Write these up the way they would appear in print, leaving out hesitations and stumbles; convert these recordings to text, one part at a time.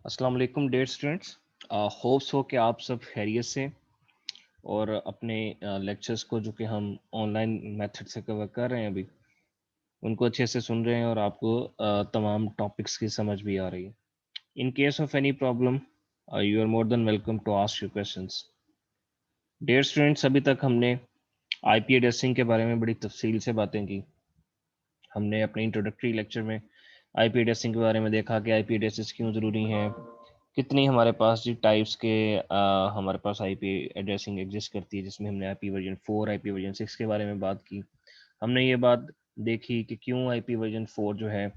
अस्सलाम वालेकुम dear students. Hopes हो कि आप सब खैरियत से और अपने लेक्चर्स को जो कि हम ऑनलाइन मेथड से कवर कर रहे हैं अभी उनको अच्छे से सुन रहे हैं और आपको तमाम टॉपिक्स की समझ भी आ रही है। In case of any problem you are more than welcome to ask your questions. Dear students, अभी तक हमने आईपी एड्रेसिंग के बारे में बड़ी तफसील से बातें की। हमने अपने इंट्रोडक्टरी लेक्चर में आईपी एड्रेसिंग के बारे में देखा कि आईपी एड्रेसेस क्यों ज़रूरी हैं, कितनी हमारे पास जी टाइप्स के हमारे पास आईपी एड्रेसिंग एग्जिस्ट करती है, जिसमें हमने आईपी वर्जन 4 आईपी वर्जन 6 के बारे में बात की। हमने ये बात देखी कि क्यों आईपी वर्जन 4 जो है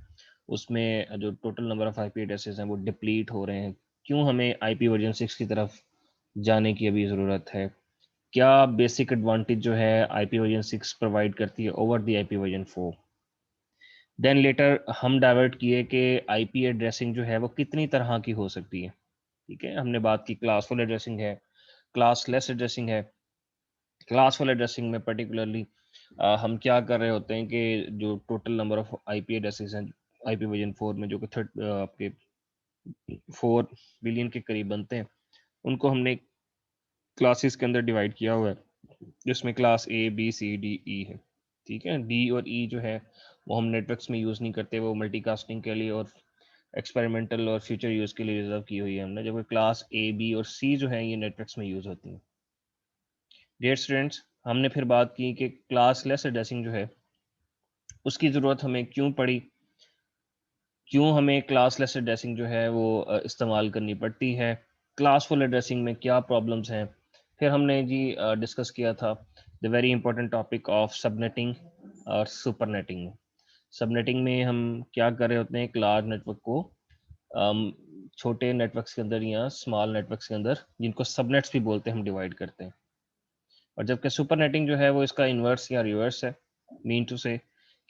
उसमें जो total number of IP addresses हैं वो डिप्लीट हो रहे हैं, क्यों हमें आईपी वर्जन 6 की तरफ जाने की अभी ज़रूरत है, क्या बेसिक एडवांटेज जो है आईपी वर्जन 6 प्रोवाइड करती है over the IP version 4। Then later हम डाइवर्ट किए कि आईपी एड्रेसिंग जो है वो कितनी तरह की हो सकती है। ठीक है, हमने बात की क्लासफुल एड्रेसिंग है, क्लासलेस एड्रेसिंग है। क्लासफुल एड्रेसिंग में पर्टिकुलरली हम क्या कर रहे होते हैं कि जो total number of IP addresses हैं आईपी वर्जन 4 में जो कि आपके 4 बिलियन के करीब बनते हैं, उनको हमने क्लासेस के अंदर डिवाइड किया हुआ है, जिसमें class A B C D E है। ठीक है, डी और ई जो है वो हम नेटवर्क्स में यूज़ नहीं करते, वो मल्टीकास्टिंग के लिए और एक्सपेरिमेंटल और फ्यूचर यूज़ के लिए रिजर्व की हुई है हमने, जबकि क्लास ए बी और सी जो है ये नेटवर्क्स में यूज़ होती हैं। डियर स्टूडेंट्स, हमने फिर बात की कि क्लासलेस एड्रेसिंग जो है उसकी ज़रूरत हमें क्यों पड़ी, क्यों हमें क्लासलेस एड्रेसिंग जो है वो इस्तेमाल करनी पड़ती है, क्लासफुल एड्रेसिंग में क्या प्रॉब्लम्स हैं। फिर हमने जी डिस्कस किया था the very important topic of subnetting और सुपरनेटिंग। सबनेटिंग में हम क्या कर रहे होते हैं, एक लार्ज नेटवर्क को छोटे नेटवर्क्स के अंदर या स्मॉल नेटवर्क्स के अंदर, जिनको सबनेट्स भी बोलते हैं, हम डिवाइड करते हैं। और जबकि सुपरनेटिंग जो है वो इसका इन्वर्स या रिवर्स है, मीन टू से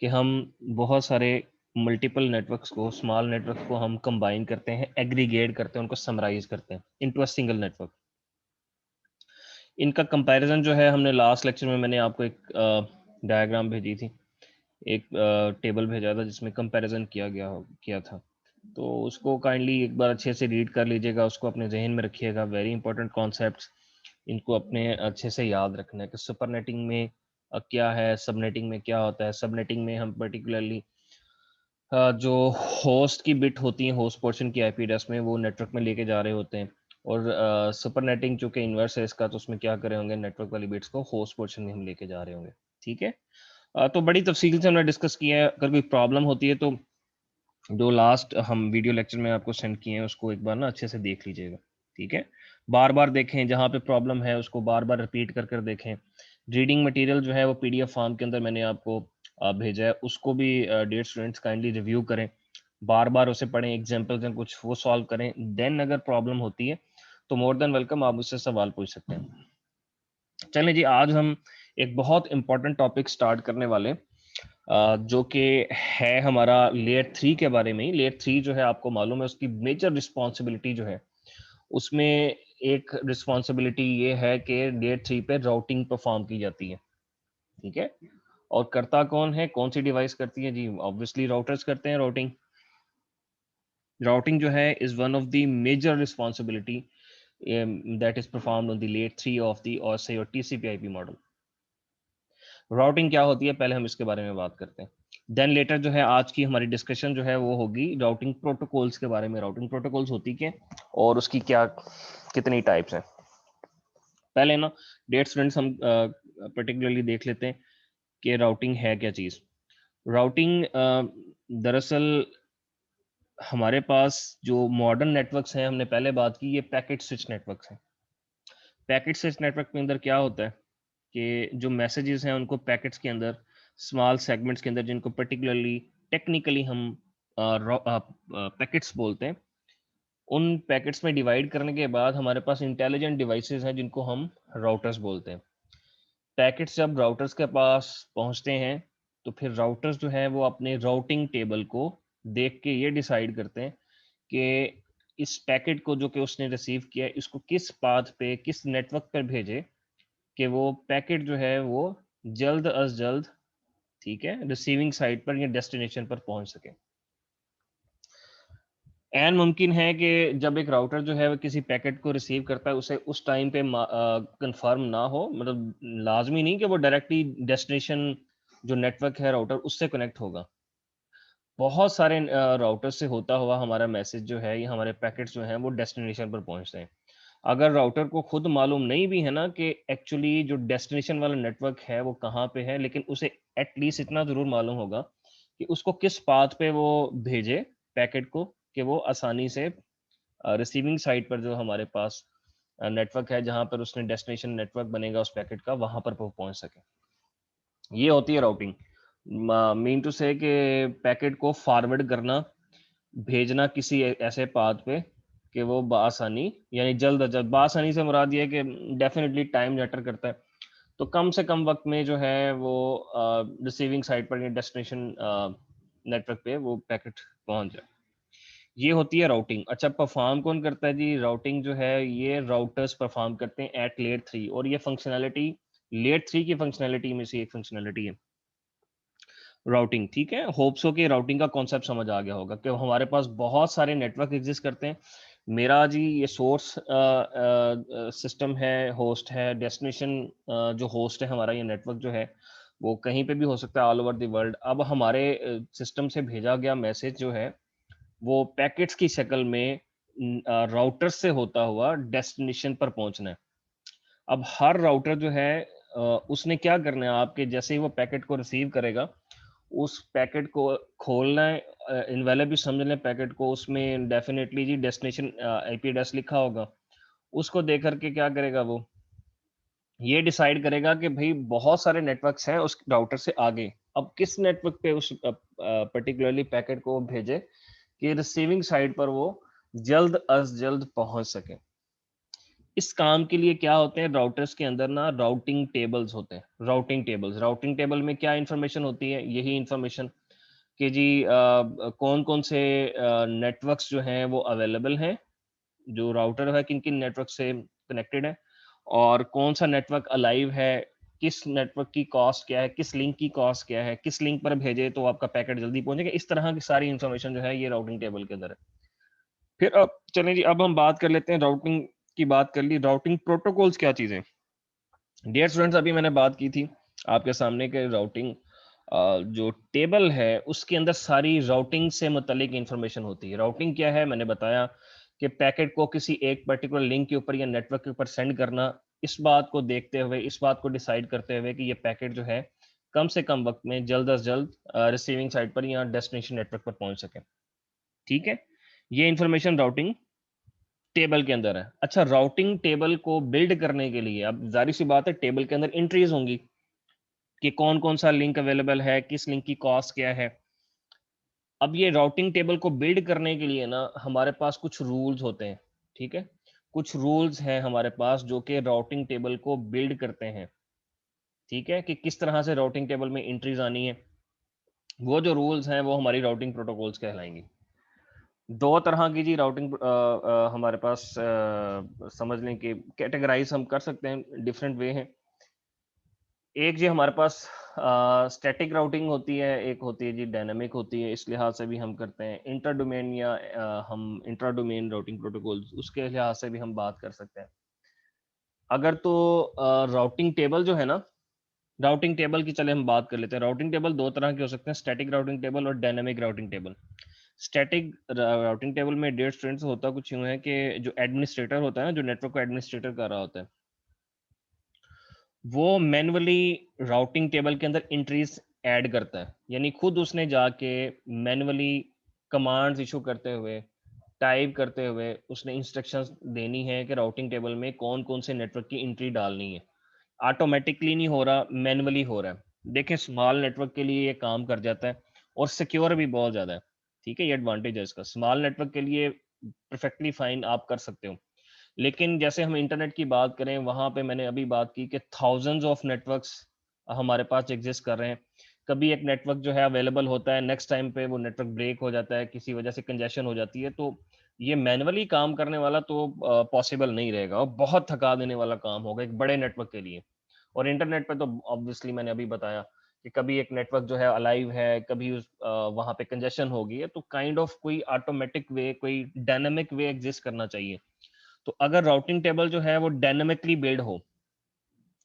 कि हम बहुत सारे मल्टीपल नेटवर्क्स को, स्मॉल नेटवर्क को हम कंबाइन करते हैं, एग्रीगेट करते हैं, उनको समराइज करते हैं इनटू अ सिंगल नेटवर्क। इनका कंपैरिजन जो है हमने लास्ट लेक्चर में, मैंने आपको एक डायग्राम भेजी थी, एक टेबल भेजा था जिसमें कंपैरिजन किया था, तो उसको काइंडली एक बार अच्छे से रीड कर लीजिएगा, उसको अपने जहन में रखिएगा। वेरी इंपॉर्टेंट कॉन्सेप्ट्स, इनको अपने अच्छे से याद रखना है कि सुपरनेटिंग में क्या है, सबनेटिंग में क्या होता है। सबनेटिंग में हम पर्टिकुलरली जो होस्ट की बिट होती है, होस्ट पोर्शन की आईपी एड्रेस में, वो नेटवर्क में लेके जा रहे होते हैं, और सुपरनेटिंग चूंकि इन्वर्स है इसका, तो उसमें क्या करे होंगे, नेटवर्क वाली बिट्स को होस्ट पोर्शन में हम लेके जा रहे होंगे। ठीक है, तो बड़ी तफसील से हमने डिस्कस किया है। अगर कोई प्रॉब्लम होती है तो जो लास्ट हम वीडियो लेक्चर में आपको सेंड किए हैं उसको एक बार ना अच्छे से देख लीजिएगा। ठीक है, बार बार देखें, जहाँ पे प्रॉब्लम है उसको बार बार रिपीट कर कर देखें। रीडिंग मटेरियल जो है वो पीडीएफ फॉर्म के अंदर मैंने आपको भेजा है, उसको भी डियर स्टूडेंट्स काइंडली रिव्यू करें, बार बार उसे पढ़ें, एग्जाम्पल्स हैं कुछ वो सॉल्व करें। देन अगर प्रॉब्लम होती है तो मोर देन वेलकम, आप मुझसे सवाल पूछ सकते हैं। चलें जी, आज हम एक बहुत इंपॉर्टेंट टॉपिक स्टार्ट करने वाले, जो कि है हमारा लेयर 3 के बारे में ही। लेयर 3 जो है आपको मालूम है उसकी मेजर रिस्पॉन्सिबिलिटी जो है, उसमें एक रिस्पॉन्सिबिलिटी ये है कि लेयर 3 पे राउटिंग परफॉर्म की जाती है। ठीक है, और करता कौन है, कौन सी डिवाइस करती है जी, ऑब्वियसली राउटर्स करते हैं राउटिंग। राउटिंग जो है is one of the major responsibility that is performed on the layer 3 of the OSI और TCP IP मॉडल। राउटिंग क्या होती है, पहले हम इसके बारे में बात करते हैं। देन लेटर जो है आज की हमारी डिस्कशन जो है वो होगी राउटिंग प्रोटोकॉल्स के बारे में। राउटिंग प्रोटोकॉल्स होती क्या और उसकी क्या कितनी टाइप्स हैं। पहले ना डेट स्टूडेंट्स हम पर्टिकुलरली देख लेते हैं कि राउटिंग है क्या चीज़। राउटिंग दरअसल हमारे पास जो मॉडर्न नेटवर्क्स हैं, हमने पहले बात की, ये पैकेट स्विच नेटवर्क्स हैं। पैकेट स्विच नेटवर्क के अंदर क्या होता है कि जो मैसेजेस हैं उनको पैकेट्स के अंदर, स्मॉल सेगमेंट्स के अंदर, जिनको पर्टिकुलरली टेक्निकली हम पैकेट्स बोलते हैं, उन पैकेट्स में डिवाइड करने के बाद हमारे पास इंटेलिजेंट डिवाइसेस हैं जिनको हम राउटर्स बोलते हैं। पैकेट्स जब राउटर्स के पास पहुंचते हैं तो फिर राउटर्स जो है वो अपने राउटिंग टेबल को देख के ये डिसाइड करते हैं कि इस पैकेट को जो कि उसने रिसीव किया है, इसको किस पाथ पे, किस नेटवर्क पर भेजे कि वो पैकेट जो है वो जल्द अज जल्द, ठीक है, रिसीविंग साइट पर या डेस्टिनेशन पर पहुंच सके। एन मुमकिन है कि जब एक राउटर जो है वो किसी पैकेट को रिसीव करता है, उसे उस टाइम पे कंफर्म ना हो, मतलब लाजमी नहीं कि वो डायरेक्टली डेस्टिनेशन जो नेटवर्क है राउटर उससे कनेक्ट होगा। बहुत सारे राउटर से होता हुआ हमारा मैसेज जो है या हमारे पैकेट्स जो हैं वो डेस्टिनेशन पर पहुंचते हैं। अगर राउटर को खुद मालूम नहीं भी है ना कि एक्चुअली जो डेस्टिनेशन वाला नेटवर्क है वो कहाँ पे है, लेकिन उसे एटलीस्ट इतना ज़रूर मालूम होगा कि उसको किस पाथ पे वो भेजे पैकेट को, कि वो आसानी से रिसीविंग साइड पर जो हमारे पास नेटवर्क है, जहाँ पर उसने डेस्टिनेशन नेटवर्क बनेगा उस पैकेट का, वहाँ पर वो पहुँच सके। ये होती है राउटिंग। मीन टू से कि पैकेट को फॉरवर्ड करना, भेजना किसी ऐसे पाथ पे कि वो बआसानी, यानी जल्द अज जल्द, बआसानी से मुराद ये है कि डेफिनेटली टाइम मैटर करता है, तो कम से कम वक्त में जो है वो रिसीविंग साइड पर या डेस्टिनेशन नेटवर्क पे वो पैकेट पहुंच जाए। ये होती है राउटिंग। अच्छा, परफॉर्म कौन करता है जी? राउटिंग जो है ये राउटर्स परफॉर्म करते हैं एट लेयर 3, और ये फंक्शनैलिटी लेयर 3 की फंक्शनैलिटी में से एक फंक्शनैलिटी है राउटिंग। ठीक है, होप सो कि राउटिंग का कॉन्सेप्ट समझ आ गया होगा कि हमारे पास बहुत सारे नेटवर्क एग्जिस्ट करते हैं। मेरा जी ये सोर्स सिस्टम है, होस्ट है, डेस्टिनेशन जो होस्ट है हमारा, ये नेटवर्क जो है वो कहीं पे भी हो सकता है ऑल ओवर द वर्ल्ड। अब हमारे सिस्टम से भेजा गया मैसेज जो है वो पैकेट्स की शक्ल में राउटर से होता हुआ डेस्टिनेशन पर पहुंचना है। अब हर राउटर जो है उसने क्या करना है, आपके जैसे ही वो पैकेट को रिसीव करेगा, उस पैकेट को खोलना है, इनवैलिड भी समझ लें पैकेट को, उसमें डेफिनेटली जी डेस्टिनेशन आईपी एड्रेस लिखा होगा। उसको देख करके क्या करेगा वो, ये डिसाइड करेगा कि भाई बहुत सारे नेटवर्क्स हैं उस राउटर से आगे, अब किस नेटवर्क पे उस पर्टिकुलरली पैकेट को भेजे कि रिसीविंग साइड पर वो जल्द अज जल्द पहुंच सके। इस काम के लिए क्या होते हैं राउटर्स के अंदर ना, राउटिंग टेबल्स होते हैं। राउटिंग टेबल में क्या इंफॉर्मेशन होती है? यही इंफॉर्मेशन कि जी कौन कौन से नेटवर्क्स जो हैं वो अवेलेबल हैं, जो राउटर है किन किन नेटवर्क से कनेक्टेड है, और कौन सा नेटवर्क अलाइव है, किस नेटवर्क की कॉस्ट क्या है, किस लिंक की कॉस्ट क्या है, किस लिंक पर भेजे तो आपका पैकेट जल्दी पहुंचेगा। इस तरह की सारी इंफॉर्मेशन जो है ये राउटिंग टेबल के अंदर है। फिर अब चलें जी, अब हम बात कर लेते हैं, राउटिंग की बात कर ली, राउटिंग प्रोटोकॉल्स क्या चीज़ें। डियर स्टूडेंट्स, अभी मैंने बात की थी आपके सामने के राउटिंग जो टेबल है उसके अंदर सारी राउटिंग से मुतलिक इंफॉर्मेशन होती है। राउटिंग क्या है? मैंने बताया कि पैकेट को किसी एक पर्टिकुलर लिंक के ऊपर या नेटवर्क के ऊपर सेंड करना, इस बात को देखते हुए, इस बात को डिसाइड करते हुए कि ये पैकेट जो है कम से कम वक्त में जल्द अज जल्द रिसीविंग साइड पर या डेस्टिनेशन नेटवर्क पर पहुंच सके। ठीक है, ये इंफॉर्मेशन राउटिंग टेबल के अंदर है। अच्छा, राउटिंग टेबल को बिल्ड करने के लिए अब जाहिर सी बात है टेबल के अंदर एंट्रीज होंगी कि कौन कौन सा लिंक अवेलेबल है, किस लिंक की कॉस्ट क्या है। अब ये राउटिंग टेबल को बिल्ड करने के लिए ना हमारे पास कुछ रूल्स होते हैं। ठीक है, कुछ रूल्स हैं हमारे पास जो कि राउटिंग टेबल को बिल्ड करते हैं। ठीक है, कि किस तरह से राउटिंग टेबल में एंट्रीज आनी है, वो जो रूल्स हैं वो हमारी राउटिंग प्रोटोकॉल्स कहलाएंगी। दो तरह की जी राउटिंग हमारे पास समझ लें कि कैटेगराइज हम कर सकते हैं, डिफरेंट वे हैं। एक जी हमारे पास स्टैटिक राउटिंग होती है, एक होती है जी डायनामिक होती है। इस लिहाज से भी हम करते हैं इंटर डोमेन या हम इंट्रा डोमेन राउटिंग प्रोटोकॉल्स, उसके लिहाज से भी हम बात कर सकते हैं। अगर तो राउटिंग टेबल जो है ना, राउटिंग टेबल की चले हम बात कर लेते हैं। राउटिंग टेबल दो तरह के हो सकते हैं, स्टैटिक राउटिंग टेबल और dynamic routing table. Static routing table में डेढ़ स्टूडेंट्स होता कुछ यूं है कि जो एडमिनिस्ट्रेटर होता है ना, जो नेटवर्क को एडमिनिस्ट्रेटर कर रहा होता है, वो मैन्युअली राउटिंग टेबल के अंदर एंट्रीज ऐड करता है, यानी खुद उसने जाके मैन्युअली कमांड्स इशू करते हुए, टाइप करते हुए उसने इंस्ट्रक्शंस देनी है कि राउटिंग टेबल में कौन कौन से नेटवर्क की एंट्री डालनी है। ऑटोमेटिकली नहीं हो रहा, मैन्युअली हो रहा है। देखें, स्मॉल नेटवर्क के लिए ये काम कर जाता है और सिक्योर भी बहुत ज़्यादा है। ठीक है, ये एडवांटेज है इसका। स्मॉल नेटवर्क के लिए परफेक्टली फाइन आप कर सकते हो, लेकिन जैसे हम इंटरनेट की बात करें, वहाँ पे मैंने अभी बात की कि थाउजेंड्स ऑफ नेटवर्क्स हमारे पास एग्जिस्ट कर रहे हैं। कभी एक नेटवर्क जो है अवेलेबल होता है, नेक्स्ट टाइम पे वो नेटवर्क ब्रेक हो जाता है, किसी वजह से कंजेशन हो जाती है, तो ये मैन्युअली काम करने वाला तो पॉसिबल नहीं रहेगा और बहुत थका देने वाला काम होगा एक बड़े नेटवर्क के लिए। और इंटरनेट पे तो ऑब्वियसली मैंने अभी बताया कि कभी एक नेटवर्क जो है अलाइव है, कभी वहां पे कंजेशन होगी है, तो काइंड ऑफ कोई ऑटोमेटिक वे, कोई डायनामिक वे एग्जिस्ट करना चाहिए। तो अगर राउटिंग टेबल जो है वो डायनामिकली बिल्ड हो,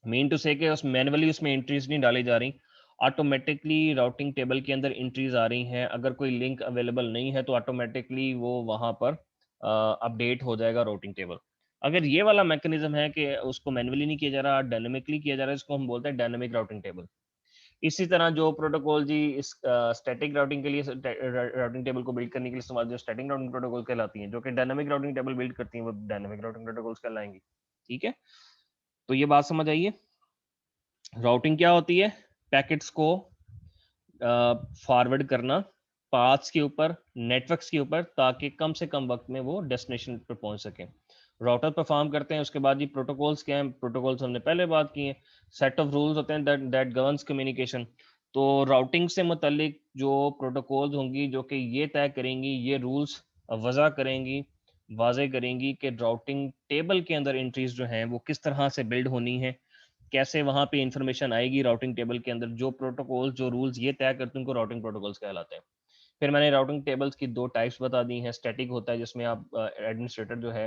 मीन टू से कि उस मैनुअली उसमें एंट्रीज नहीं डाली जा रही, ऑटोमेटिकली राउटिंग टेबल के अंदर एंट्रीज आ रही हैं, अगर कोई लिंक अवेलेबल नहीं है तो ऑटोमेटिकली वो वहां पर अपडेट हो जाएगा राउटिंग टेबल। अगर ये वाला मैकेनिज्म है कि उसको मैनुअली नहीं किया जा रहा, डायनेमिकली किया जा रहा है, इसको हम बोलते हैं डायनेमिक राउटिंग टेबल। इसी तरह जो प्रोटोकॉल जी इस स्टैटिक राउटिंग के लिए, राउटिंग टेबल को बिल्ड करने के लिए इस्तेमाल, जो स्टैटिक राउटिंग प्रोटोकॉल कहलाती हैं, जो कि डायनेमिक राउटिंग टेबल बिल्ड करती हैं, वो डायनेमिक राउटिंग प्रोटोकॉल्स कहलाएंगी। ठीक है, तो ये बात समझ आइए। राउटिंग क्या होती है? पैकेट्स को फॉरवर्ड करना पाथ्स के ऊपर, नेटवर्क्स के ऊपर, ताकि कम से कम वक्त में वो डेस्टिनेशन पर पहुंच सके। राउटर परफॉर्म करते हैं। उसके बाद ये प्रोटोकॉल्स क्या हैं? प्रोटोकॉल्स हमने पहले बात की है, सेट ऑफ रूल्स होते हैं दैट गवर्न्स कम्युनिकेशन। तो राउटिंग से मुतल्लिक जो प्रोटोकॉल्स होंगी जो कि ये तय करेंगी, ये रूल्स वजह करेंगी, वाजे करेंगी कि राउटिंग टेबल के अंदर एंट्रीज जो हैं वो किस तरह से बिल्ड होनी है, कैसे वहां पे इंफॉर्मेशन आएगी राउटिंग टेबल के अंदर। जो प्रोटोकॉल, जो रूल्स ये तय करते हैं उनको राउटिंग प्रोटोकॉल्स कहलाते हैं। फिर मैंने राउटिंग टेबल्स की दो टाइप्स बता दी हैं। स्टैटिक होता है जिसमें आप एडमिनिस्ट्रेटर जो है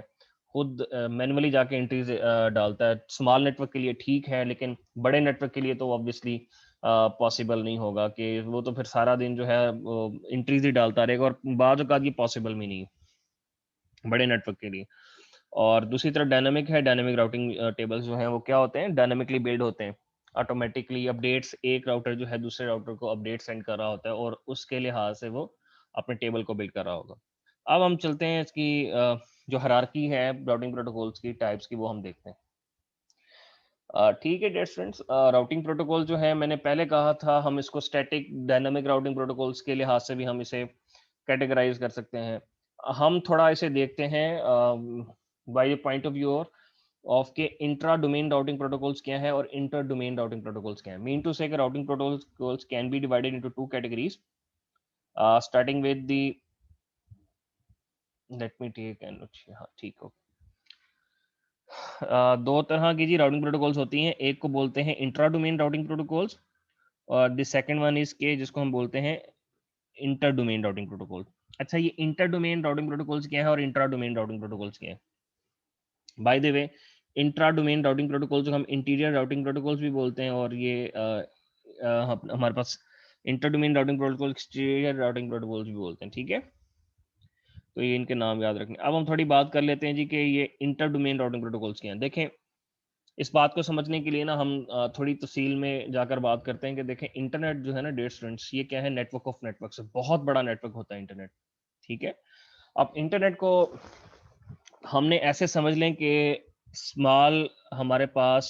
खुद मैनुअली जाके एंट्रीज डालता है। स्मॉल नेटवर्क के लिए ठीक है, लेकिन बड़े नेटवर्क के लिए तो ऑब्वियसली पॉसिबल नहीं होगा, कि वो तो फिर सारा दिन जो है एंट्रीज ही डालता रहेगा, और बाद औक़ात ये पॉसिबल भी नहीं बड़े नेटवर्क के लिए। और दूसरी तरफ डायनामिक है। डायनामिक राउटिंग टेबल्स जो हैं वो क्या होते हैं? डायनामिकली बिल्ड होते हैं। ऑटोमेटिकली अपडेट्स, एक राउटर जो है दूसरे राउटर को अपडेट सेंड कर रहा होता है, और उसके लिहाज से वो अपने टेबल को बिल्ड कर रहा होगा। अब हम चलते हैं इसकी जो हायरार्की है राउटिंग प्रोटोकॉल्स की टाइप्स की, वो हम देखते हैं। ठीक है डियर स्टूडेंट्स, राउटिंग प्रोटोकॉल जो है मैंने पहले कहा था, हम इसको स्टैटिक, डायनामिक राउटिंग प्रोटोकॉल्स के लिहाज से भी हम इसे कैटेगराइज कर सकते हैं। हम थोड़ा इसे देखते हैं by the point of view of के इंट्रा डोमेन राउटिंग प्रोटोकॉल्स क्या है और इंटर डोमेन राउटिंग प्रोटोकॉल्स क्या है। Mean to say routing protocols can be divided into two categories, starting with the, let me take an, हाँ ठीक हो। दो तरह की जी राउटिंग प्रोटोकॉल्स होती हैं, एक को बोलते हैं इंट्रा डोमेन राउटिंग प्रोटोकॉल्स, और द सेकंड वन इज के जिसको हम बोलते हैं इंटर डोमेन राउटिंग प्रोटोकॉल। अच्छा, ये इंटर डोमेन राउटिंग प्रोटोकॉल्स क्या है और इंट्रा डोमेन राउटिंग प्रोटोकॉल्स क्या है? By the way, intra domain routing protocol जो हम इंटीरियर राउटिंग प्रोटोकॉल्स भी बोलते हैं, और ये हमारे पास inter domain routing protocol, exterior routing protocols भी बोलते हैं। ठीक है, तो ये इनके नाम याद रखने। अब हम थोड़ी बात कर लेते हैं जी कि ये इंटर डोमेन राउटिंग प्रोटोकॉल्स क्या हैं। देखें, इस बात को समझने के लिए ना हम थोड़ी तफसील में जाकर बात करते हैं कि देखें, इंटरनेट जो है ना डियर स्टूडेंट्स, ये क्या है? नेटवर्क ऑफ नेटवर्क्स, बहुत बड़ा नेटवर्क होता है इंटरनेट। ठीक है, अब इंटरनेट को हमने ऐसे समझ लें कि स्मॉल, हमारे पास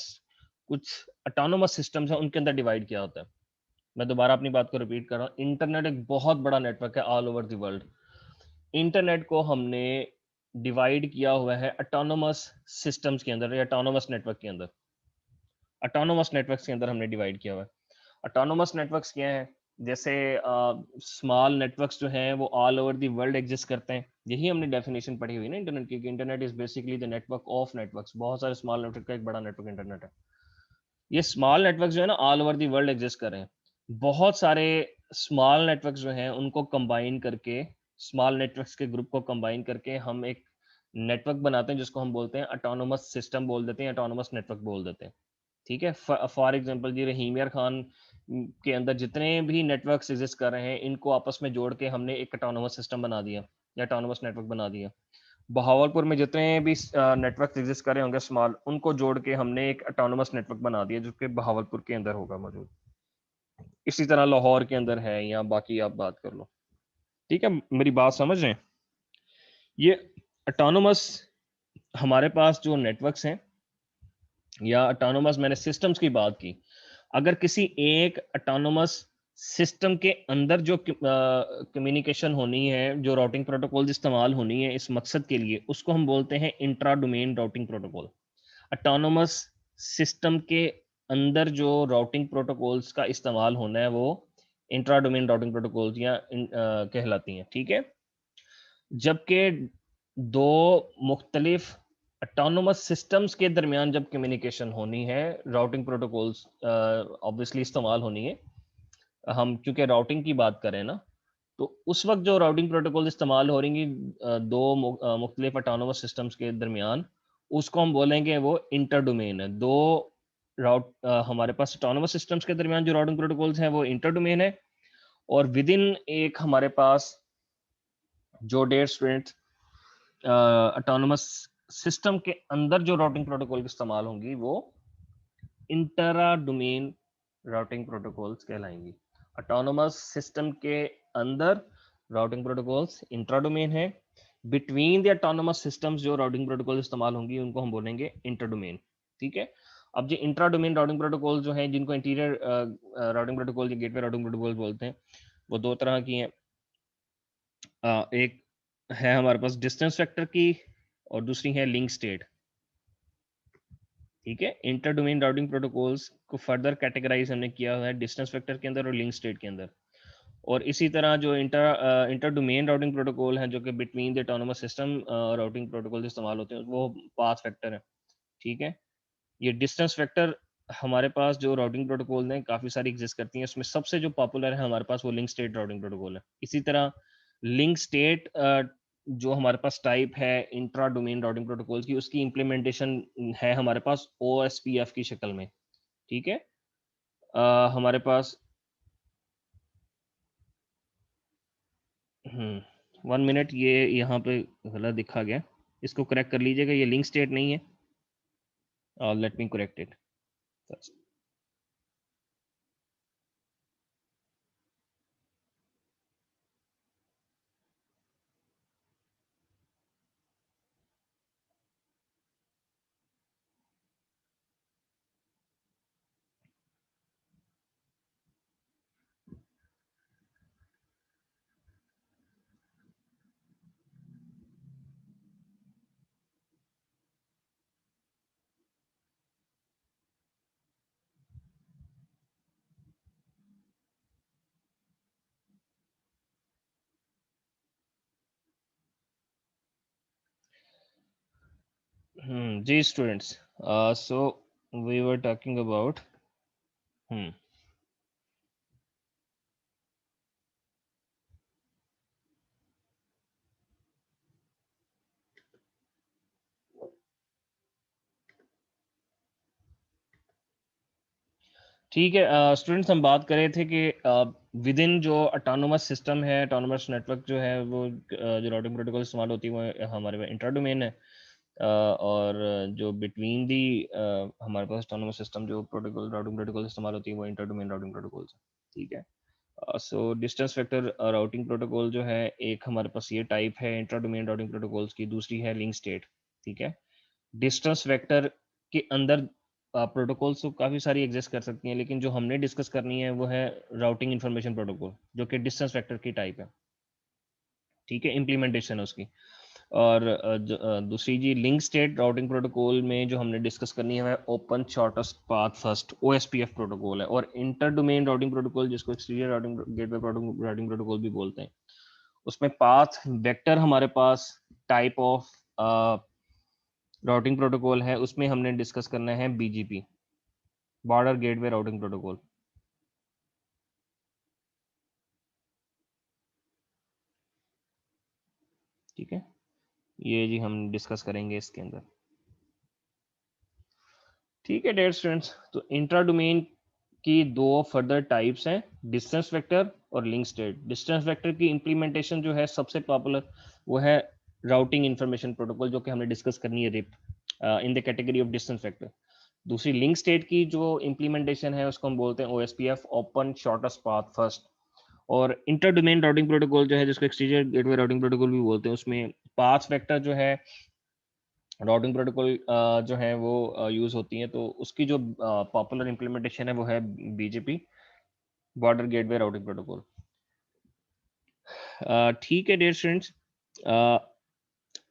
कुछ ऑटोनोमस सिस्टम्स हैं, उनके अंदर डिवाइड किया होता है। मैं दोबारा अपनी बात को रिपीट कर रहा हूँ, इंटरनेट एक बहुत बड़ा नेटवर्क है all over the world. Internet को हमने डिवाइड किया हुआ है ऑटोनोमस सिस्टम्स के अंदर या ऑटोनोमस नेटवर्क के अंदर। ऑटोनोमस नेटवर्क्स के अंदर हमने डिवाइड किया हुआ है। ऑटोनोमस नेटवर्क्स क्या है? जैसे स्मॉल नेटवर्क्स जो हैं वो all over the world exist करते हैं। यही हमने डेफिनेशन पढ़ी हुई ना इंटरनेट की, internet is basically the network of networks. बहुत सारे स्मॉल नेटवर्क का एक बड़ा नेटवर्क इंटरनेट है। ये स्मॉल नेटवर्क जो है ना all over the world exist कर रहे हैं। बहुत सारे स्मॉल नेटवर्क जो हैं उनको कंबाइन करके, स्मॉल नेटवर्क्स के ग्रुप को कंबाइन करके हम एक नेटवर्क बनाते हैं जिसको हम बोलते हैं ऑटोनोमस सिस्टम बोल देते हैं, ऑटोनोमस नेटवर्क बोल देते हैं। ठीक है, फॉर एग्जांपल जी रहीम यार खान के अंदर जितने भी नेटवर्क्स एग्जिस्ट कर रहे हैं, इनको आपस में जोड़ के हमने एक ऑटोनोमस सिस्टम बना दिया या ऑटोनोमस नेटवर्क बना दिया। बहावलपुर में जितने भी नेटवर्क एग्जिस्ट कर रहे होंगे स्मॉल, उनको जोड़ के हमने एक ऑटोनोमस नेटवर्क बना दिया जो कि बहावलपुर के अंदर होगा मौजूद। इसी तरह लाहौर के अंदर है, या बाकी आप बात कर लो। ठीक है, मेरी बात समझ रहे हैं? ये ऑटोनोमस हमारे पास जो नेटवर्क्स हैं या ऑटोनोमस, मैंने सिस्टम्स की बात की, अगर किसी एक ऑटोनोमस सिस्टम के अंदर जो कम्युनिकेशन होनी है, जो राउटिंग प्रोटोकॉल्स इस्तेमाल होनी है इस मकसद के लिए, उसको हम बोलते हैं intra domain routing protocol. Autonomous system के अंदर जो राउटिंग प्रोटोकॉल्स का इस्तेमाल होना है वो इंट्रा डोमेन राउटिंग प्रोटोकॉल्स या कहलाती हैं। ठीक है, जबकि दो मुख्तलिफ ऑटोनोमस सिस्टम्स के दरमियान जब कम्युनिकेशन होनी है, राउटिंग प्रोटोकॉल्स ऑब्वियसली इस्तेमाल होनी है, हम क्योंकि राउटिंग की बात करें ना, तो उस वक्त जो राउटिंग प्रोटोकॉल इस्तेमाल हो रही दो मुख्तलिफ ऑटोनोमस सिस्टम्स के दरमियान, उसको हम बोलेंगे वो इंटर डोमेन है। दो हमारे पास ऑटोनोमस सिस्टम्स के दरमियान जो राउटिंग प्रोटोकॉल्स हैं वो इंटर डोमेन है, और विद इन एक हमारे पास जो डेयर स्टूडेंट ऑटोनोमस सिस्टम के अंदर जो राउटिंग प्रोटोकॉल इस्तेमाल होंगी वो इंटरा डोमेन राउटिंग प्रोटोकॉल्स कहलाएंगी। ऑटोनोमस सिस्टम के अंदर राउटिंग प्रोटोकॉल्स इंट्रा डोमेन है, बिटवीन द ऑटोनोमस सिस्टम्स जो राउटिंग प्रोटोकॉल इस्तेमाल होंगी उनको हम बोलेंगे इंटर डोमेन। ठीक है, अब जो इंट्रा डोमेन राउटिंग प्रोटोकॉल जो है, जिनको इंटीरियर राउटिंग प्रोटोकॉल या गेटवे राउटिंग प्रोटोकॉल बोलते हैं, वो दो तरह की हैं। एक है हमारे पास डिस्टेंस वेक्टर की, और दूसरी है लिंक स्टेट। ठीक है, इंटर डोमेन राउटिंग प्रोटोकॉल्स को फर्दर कैटेगराइज हमने किया हुआ है डिस्टेंस वेक्टर के अंदर और लिंक स्टेट के अंदर। और इसी तरह जो इंटर डोमेन राउटिंग प्रोटोकॉल है जो कि between the autonomous system routing protocol इस्तेमाल होते हैं, वो पाथ वेक्टर है। ठीक है, ये डिस्टेंस वेक्टर हमारे पास जो राउटिंग प्रोटोकॉल हैं काफ़ी सारी एग्जिस्ट करती हैं, उसमें सबसे जो पॉपुलर है हमारे पास वो लिंक स्टेट राउटिंग प्रोटोकॉल है। इसी तरह लिंक स्टेट जो हमारे पास टाइप है इंट्रा डोमेन राउटिंग प्रोटोकॉल की, उसकी इम्प्लीमेंटेशन है हमारे पास OSPF की शक्ल में। ठीक है, हमारे पास 1 मिनट, ये यहाँ पे गलत दिखा गया, इसको करेक्ट कर लीजिएगा, ये लिंक स्टेट नहीं है। Let me correct it. जी students, so we were talking about ठीक है स्टूडेंट्स, हम बात कर रहे थे कि विद इन जो ऑटोनोमस सिस्टम है, ऑटोनोमस नेटवर्क जो है वो जो राउटिंग प्रोटोकॉल इस्तेमाल होती है वो हमारे पास इंट्रा डोमेन है, और जो बिटवीन दी हमारे पास ऑटोनोमस सिस्टम जो प्रोटोकॉल राउटिंग प्रोटोकॉल इस्तेमाल होती है वो इंटर डोमेन राउटिंग प्रोटोकॉल है। ठीक है, so distance vector routing protocol जो है, एक हमारे पास ये टाइप है इंट्रा डोमेन राउटिंग प्रोटोकॉल्स की, दूसरी है लिंक स्टेट। ठीक है, डिस्टेंस वेक्टर के अंदर प्रोटोकॉल्स तो काफ़ी सारी एग्जिस्ट कर सकती हैं, लेकिन जो हमने डिस्कस करनी है वो है राउटिंग इंफॉर्मेशन प्रोटोकॉल, जो कि डिस्टेंस वेक्टर की टाइप है। ठीक है, इम्प्लीमेंटेशन है उसकी। और दूसरी जी लिंक स्टेट राउटिंग प्रोटोकॉल में जो हमने डिस्कस करनी है open shortest path first OSPF protocol है, और इंटर डोमेन राउटिंग प्रोटोकॉल जिसको exterior routing gateway routing protocol भी बोलते हैं, उसमें पाथ वेक्टर हमारे पास टाइप ऑफ राउटिंग प्रोटोकॉल है, उसमें हमने डिस्कस करना है BGP, border gateway routing protocol. ठीक है, ये जी हम डिस्कस करेंगे इसके अंदर। ठीक है डियर स्टूडेंट्स, तो इंट्रा डोमेन की दो फर्दर टाइप्स हैं, डिस्टेंस वेक्टर और लिंक स्टेट। डिस्टेंस वेक्टर की इंप्लीमेंटेशन जो है सबसे पॉपुलर वो है राउटिंग इंफॉर्मेशन प्रोटोकॉल, जो कि हमने डिस्कस करनी है RIP in the category of distance vector. दूसरी लिंक स्टेट की जो इंप्लीमेंटेशन है उसको हम बोलते हैं OSPF, open shortest path first. और इंटर डोमेन राउटिंग प्रोटोकॉल जो है, जिसको एक्सटीरियर गेटवे राउटिंग प्रोटोकॉल भी बोलते हैं, उसमें पाथ वेक्टर जो है राउटिंग प्रोटोकॉल जो है वो यूज होती है, तो उसकी जो पॉपुलर इंप्लीमेंटेशन है वो है BGP, border gateway routing protocol. ठीक है डियर स्टूडेंट्स,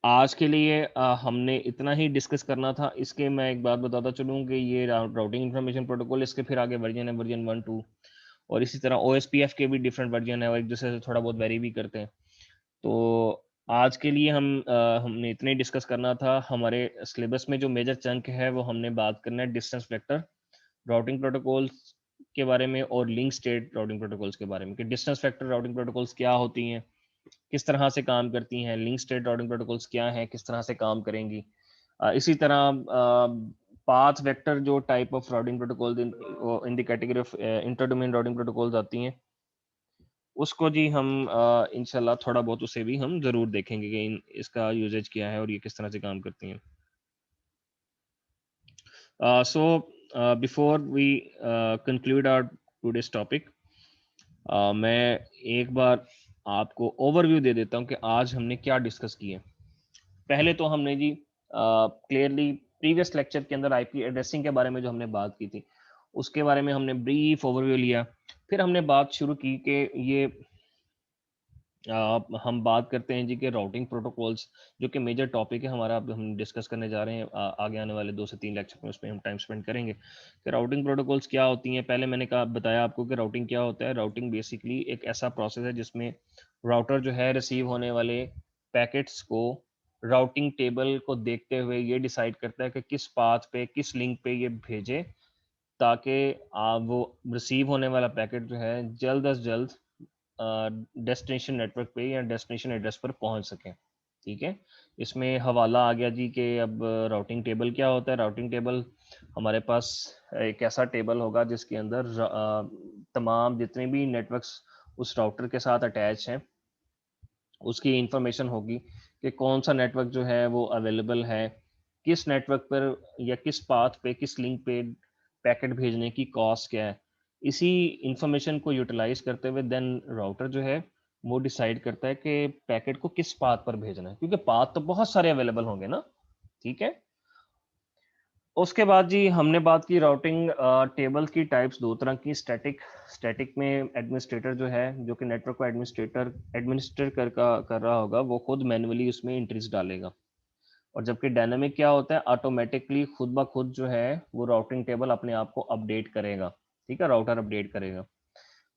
आज के लिए हमने इतना ही डिस्कस करना था। इसके मैं एक बात बताता चलूँ कि ये राउटिंग इंफॉर्मेशन प्रोटोकॉल, इसके फिर आगे वर्जन है, वर्जन 1 2, और इसी तरह OSPF के भी डिफरेंट वर्जन है और एक दूसरे से थोड़ा बहुत वेरी भी करते हैं। तो आज के लिए हमने इतने ही डिस्कस करना था। हमारे सिलेबस में जो मेजर चंक है वो हमने बात करना है डिस्टेंस वेक्टर राउटिंग प्रोटोकॉल्स के बारे में और लिंक स्टेट राउटिंग प्रोटोकॉल्स के बारे में कि डिस्टेंस फैक्टर राउटिंग प्रोटोकॉल्स क्या होती हैं, किस तरह से काम करती हैं, लिंक स्टेट राउटिंग प्रोटोकॉल्स क्या हैं, किस तरह से काम करेंगी। इसी तरह पाथ वेक्टर जो type of routing protocol in the category of inter domain routing protocols आती हैं, उसको जी हम इंशाल्लाह थोड़ा बहुत उसे भी हम ज़रूर देखेंगे कि इसका यूजेज क्या है और ये किस तरह से काम करती हैं। So before we conclude our today's topic, मैं एक बार आपको ओवरव्यू दे देता हूँ कि आज हमने क्या डिस्कस किया। पहले तो हमने जी क्लियरली प्रीवियस लेक्चर के अंदर आईपी एड्रेसिंग के बारे में जो हमने बात की थी, उसके बारे में हमने ब्रीफ ओवरव्यू लिया। फिर हमने बात शुरू की कि ये हम बात करते हैं जी के राउटिंग प्रोटोकॉल्स, जो कि मेजर टॉपिक है हमारा, अब हम डिस्कस करने जा रहे हैं आगे आने वाले 2 से 3 लेक्चर में, उसमें हम टाइम स्पेंड करेंगे कि राउटिंग प्रोटोकॉल्स क्या होती हैं। पहले मैंने कहा बताया आपको कि राउटिंग क्या होता है। राउटिंग बेसिकली एक ऐसा प्रोसेस है जिसमें राउटर जो है रिसीव होने वाले पैकेट्स को राउटिंग टेबल को देखते हुए ये डिसाइड करता है कि किस पाथ पे, किस लिंक पे ये भेजे, ताकि वो रिसीव होने वाला पैकेट जो है जल्द अज जल्द डेस्टिनेशन नेटवर्क पे या डेस्टिनेशन एड्रेस पर पहुंच सके। ठीक है, इसमें हवाला आ गया जी कि अब राउटिंग टेबल क्या होता है। राउटिंग टेबल हमारे पास एक ऐसा टेबल होगा जिसके अंदर तमाम जितने भी नेटवर्क्स उस राउटर के साथ अटैच हैं उसकी इंफॉर्मेशन होगी कि कौन सा नेटवर्क जो है वो अवेलेबल है, किस नेटवर्क पर या किस पाथ पे, किस लिंक पे पैकेट भेजने की कॉस्ट क्या है। इसी इंफॉर्मेशन को यूटिलाइज करते हुए देन राउटर जो है वो डिसाइड करता है कि पैकेट को किस पाथ पर भेजना है, क्योंकि पाथ तो बहुत सारे अवेलेबल होंगे ना। ठीक है, उसके बाद जी हमने बात की राउटिंग टेबल की टाइप्स दो तरह की। स्टैटिक में एडमिनिस्ट्रेटर जो है, जो कि नेटवर्क को एडमिनिस्ट्रेट कर रहा होगा, वो खुद मैन्युअली उसमें एंट्रीज डालेगा। और जबकि डायनामिक क्या होता है, ऑटोमेटिकली खुद ब खुद जो है वो राउटिंग टेबल अपने आप को अपडेट करेगा। ठीक है, राउटर अपडेट करेगा।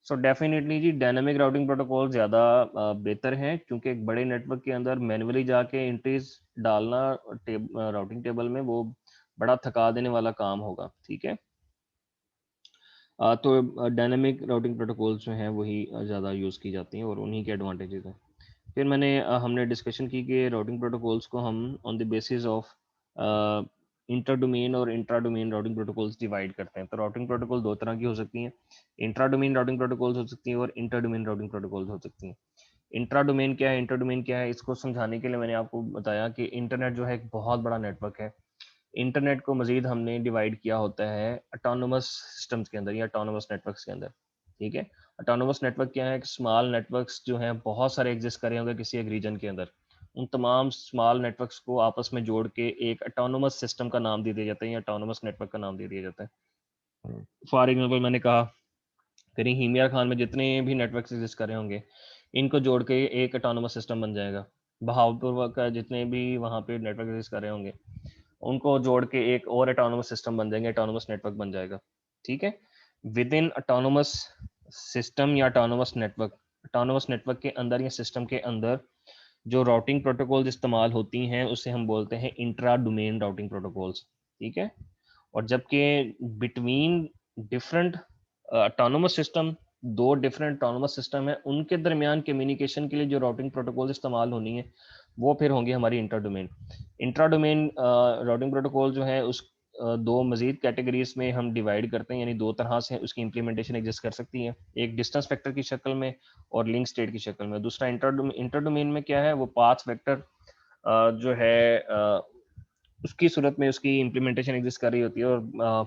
सो डेफिनेटली जी डायनामिक राउटिंग प्रोटोकॉल ज़्यादा बेहतर है, क्योंकि एक बड़े नेटवर्क के अंदर मैन्युअली जाके एंट्रीज डालना राउटिंग टेबल में वो बड़ा थका देने वाला काम होगा। ठीक है, तो डायनामिक राउटिंग प्रोटोकॉल्स जो हैं वही ज़्यादा यूज़ की जाती हैं और उन्हीं के एडवांटेजेस हैं। फिर हमने डिस्कशन की कि राउटिंग प्रोटोकॉल्स को हम on the basis of inter domain और intra domain routing protocols divide करते हैं। तो राउटिंग प्रोटोकॉल दो तरह की हो सकती हैं, इंट्रा डोमेन राउटिंग प्रोटोकॉल्स हो सकती हैं और इंटर डोमेन राउटिंग प्रोटोकॉल्स हो सकती हैं। इंट्रा डोमेन क्या है, इंटर डोमेन क्या है, इसको समझाने के लिए मैंने आपको बताया कि इंटरनेट जो है एक बहुत बड़ा नेटवर्क है। इंटरनेट को मजीद हमने डिवाइड किया होता है ऑटोनोमस सिस्टम्स के अंदर या ऑटोनोमस नेटवर्क्स के अंदर। ठीक है, ऑटोनोमस नेटवर्क क्या है, स्मॉल नेटवर्क्स जो हैं बहुत सारे एग्जिस्ट कर रहे होंगे किसी एक रीजन के अंदर, उन तमाम स्मॉल नेटवर्क्स को आपस में जोड़ के एक ऑटोनोमस सिस्टम का नाम दे दिया जाता है या ऑटोनोमस नेटवर्क का नाम दे दिया जाता है। फॉर एग्जाम्पल मैंने कहा करीं हिमिया खान में जितने भी नेटवर्क एग्जिस्ट कर रहे होंगे, इनको जोड़ के एक ऑटोनोमस सिस्टम बन जाएगा। बहावलपुर का जितने भी वहाँ पे नेटवर्क एग्जिस्ट कर रहे होंगे, उनको जोड़ के एक और ऑटोनोमस सिस्टम बन जाएंगे, ऑटोनोमस नेटवर्क बन जाएगा। ठीक है, विद इन ऑटोनोमस सिस्टम या ऑटोनोमस नेटवर्क के अंदर या सिस्टम के अंदर जो राउटिंग प्रोटोकॉल्स इस्तेमाल होती हैं उसे हम बोलते हैं इंट्रा डोमेन राउटिंग प्रोटोकॉल्स। ठीक है, और जबकि बिटवीन डिफरेंट ऑटोनोमस सिस्टम, दो डिफरेंट ऑटोनोमस सिस्टम है, उनके दरमियान कम्युनिकेशन के लिए जो राउटिंग प्रोटोकॉल इस्तेमाल होनी है वो फिर होंगी हमारी inter domain. Intra domain routing protocol जो है उस दो मजीद कैटेगरीज में हम डिवाइड करते हैं, यानी दो तरह से उसकी इंप्लीमेंटेशन एग्जिस्ट कर सकती है, एक डिस्टेंस वेक्टर की शक्ल में और लिंक स्टेट की शक्ल में। दूसरा इंटर डोमेन में क्या है, वो पाथ वेक्टर जो है उसकी सूरत में उसकी इंप्लीमेंटेशन एग्जिस्ट कर रही होती है। और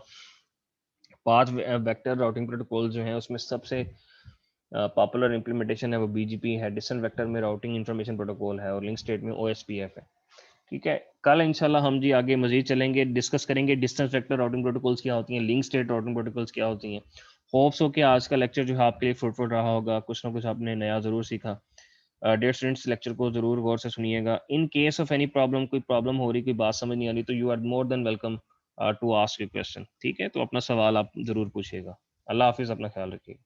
पाथ वेक्टर राउटिंग प्रोटोकॉल जो है उसमें सबसे पॉपुलर इंप्लीमेंटेशन है वो बीजीपी है, डिस्टेंस वेक्टर में राउटिंग इंफॉर्मेशन प्रोटोकॉल है और लिंक स्टेट में ओएसपीएफ है। ठीक है, कल इंशाल्लाह हम जी आगे मजीद चलेंगे, डिस्कस करेंगे डिस्टेंस वेक्टर राउटिंग प्रोटोकॉल्स क्या होती हैं, लिंक स्टेट राउटिंग प्रोटोकॉल्स क्या होती हैं। होप्स हो कि आज का लेक्चर जो है आपके लिए फ्रूटफुल रहा होगा, कुछ ना कुछ आपने नया ज़रूर सीखा। डियर स्टूडेंट्स, लेक्चर को ज़रूर गौर से सुनिएगा। In case of any problem, कोई प्रॉब्लम हो रही, कोई बात समझ नहीं आ रही, तो you are more than welcome to ask you question. ठीक है, तो अपना सवाल आप ज़रूर पूछिएगा। अल्लाह हाफिज़, अपना ख्याल रखिएगा।